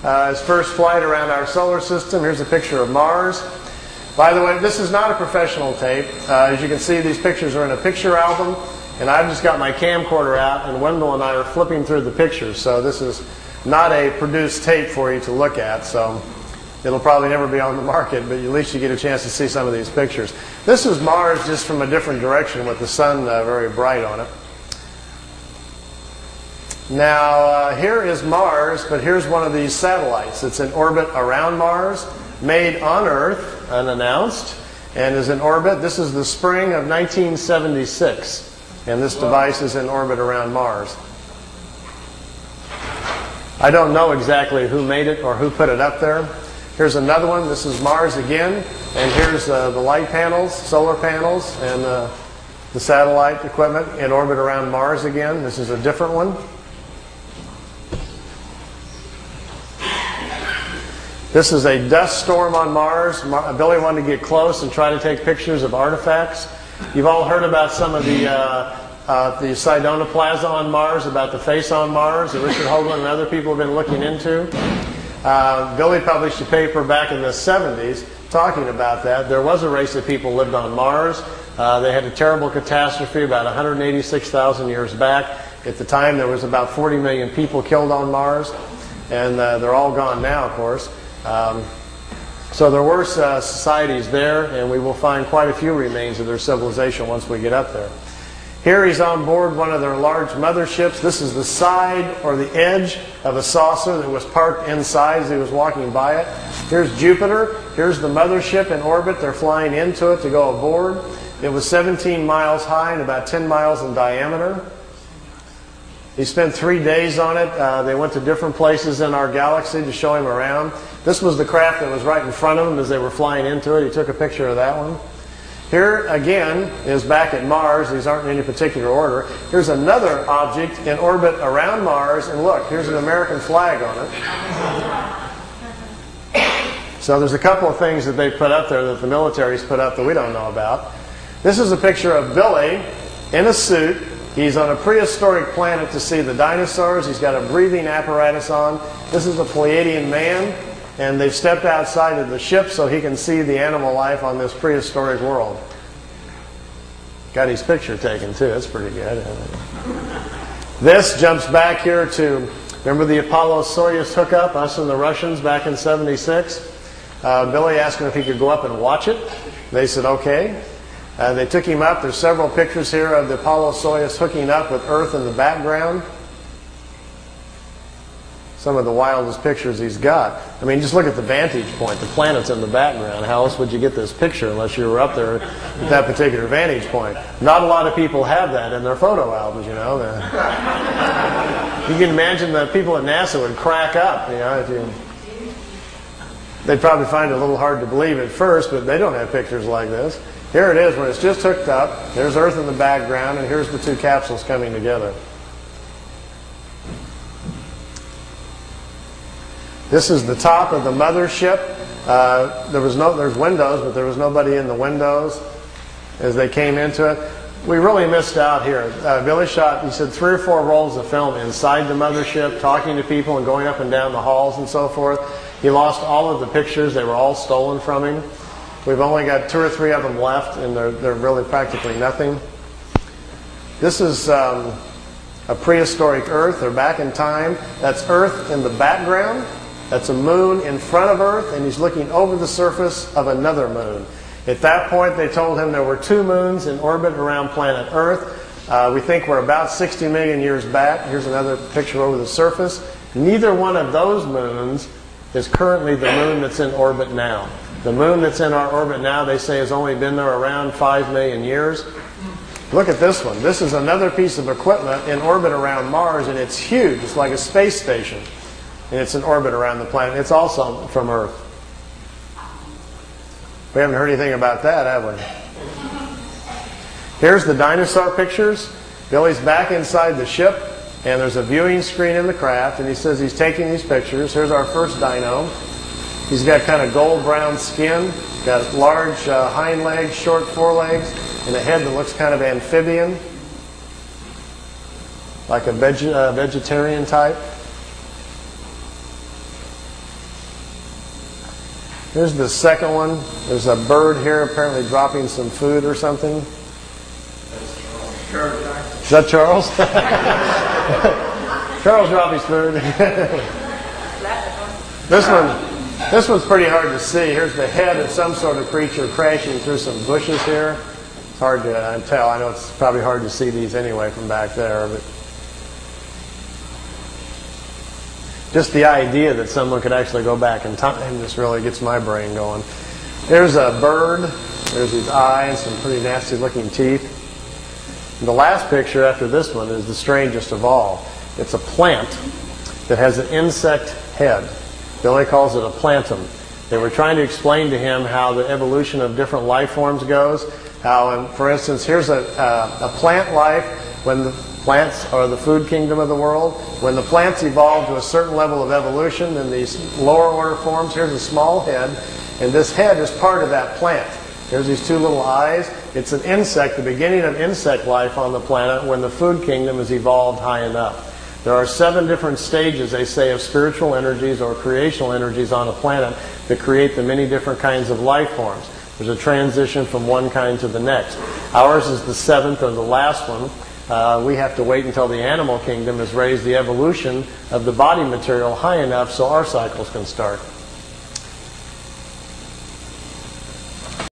His first flight around our solar system. Here's a picture of Mars. By the way, this is not a professional tape. As you can see, these pictures are in a picture album, and I've just got my camcorder out, and Wendell and I are flipping through the pictures. So this is not a produced tape for you to look at. So it'll probably never be on the market, but at least you get a chance to see some of these pictures. This is Mars just from a different direction with the sun very bright on it. Now, here is Mars, but here's one of these satellites. It's in orbit around Mars, made on Earth, unannounced, and is in orbit. This is the spring of 1976, and this device is in orbit around Mars. I don't know exactly who made it or who put it up there. Here's another one. This is Mars again, and here's the light panels, solar panels, and the satellite equipment in orbit around Mars again. This is a different one. This is a dust storm on Mars. Billy wanted to get close and try to take pictures of artifacts. You've all heard about some of the Sidona Plaza on Mars, about the face on Mars that Richard Hoagland and other people have been looking into. Billy published a paper back in the 70s talking about that. There was a race of people who lived on Mars. They had a terrible catastrophe about 186,000 years back. At the time, there was about 40 million people killed on Mars, and they're all gone now, of course. So there were societies there, and we will find quite a few remains of their civilization once we get up there. Here he's on board one of their large motherships. This is the side or the edge of a saucer that was parked inside as he was walking by it. Here's Jupiter. Here's the mothership in orbit. They're flying into it to go aboard. It was 17 miles high and about 10 miles in diameter. He spent 3 days on it. They went to different places in our galaxy to show him around. This was the craft that was right in front of him as they were flying into it. He took a picture of that one. Here, again, is back at Mars. These aren't in any particular order. Here's another object in orbit around Mars. And look, here's an American flag on it. So there's a couple of things that they put up there that the military's put up that we don't know about. This is a picture of Billy in a suit. He's on a prehistoric planet to see the dinosaurs. He's got a breathing apparatus on. This is a Pleiadian man, and they've stepped outside of the ship so he can see the animal life on this prehistoric world. Got his picture taken too. That's pretty good. This jumps back here to, remember the Apollo-Soyuz hookup, us and the Russians back in '76? Billy asked him if he could go up and watch it. They said, okay. They took him up. There's several pictures here of the Apollo-Soyuz hooking up with Earth in the background. Some of the wildest pictures he's got. I mean, just look at the vantage point. The planet's in the background. How else would you get this picture unless you were up there at that particular vantage point? Not a lot of people have that in their photo albums, you know. You can imagine the people at NASA would crack up, you know. They'd probably find it a little hard to believe at first, but they don't have pictures like this. Here it is when it's just hooked up. There's Earth in the background, and here's the two capsules coming together. This is the top of the mothership. There's windows, but there was nobody in the windows as they came into it. We really missed out here. Billy shot, he said, 3 or 4 rolls of film inside the mothership, talking to people and going up and down the halls and so forth. He lost all of the pictures. They were all stolen from him. We've only got 2 or 3 of them left, and they're really practically nothing. This is a prehistoric Earth. They're back in time. That's Earth in the background. That's a moon in front of Earth, and he's looking over the surface of another moon. At that point, they told him there were 2 moons in orbit around planet Earth. We think we're about 60 million years back. Here's another picture over the surface. Neither one of those moons is currently the moon that's in orbit now. The moon that's in our orbit now, they say, has only been there around 5 million years. Look at this one. This is another piece of equipment in orbit around Mars, and it's huge. It's like a space station. And it's in orbit around the planet. It's also from Earth. We haven't heard anything about that, have we? Here's the dinosaur pictures. Billy's back inside the ship, and there's a viewing screen in the craft, and he says he's taking these pictures. Here's our first dino. He's got kind of gold-brown skin, got large hind legs, short forelegs, and a head that looks kind of amphibian, like a vegetarian type. Here's the second one. There's a bird here apparently dropping some food or something. Is that Charles? Charles dropped his food. This one's pretty hard to see. Here's the head of some sort of creature crashing through some bushes here. It's hard to tell. I know it's probably hard to see these anyway from back there, but just the idea that someone could actually go back in time just really gets my brain going. There's a bird. There's his eyes, some pretty nasty looking teeth. And the last picture after this one is the strangest of all. It's a plant that has an insect head. Billy calls it a plantum. They were trying to explain to him how the evolution of different life forms goes. How, for instance, here's a plant life when the plants are the food kingdom of the world. When the plants evolve to a certain level of evolution in these lower order forms, here's a small head, and this head is part of that plant. There's these two little eyes. It's an insect, the beginning of insect life on the planet when the food kingdom has evolved high enough. There are 7 different stages, they say, of spiritual energies or creational energies on a planet that create the many different kinds of life forms. There's a transition from one kind to the next. Ours is the 7th or the last one. We have to wait until the animal kingdom has raised the evolution of the body material high enough so our cycles can start.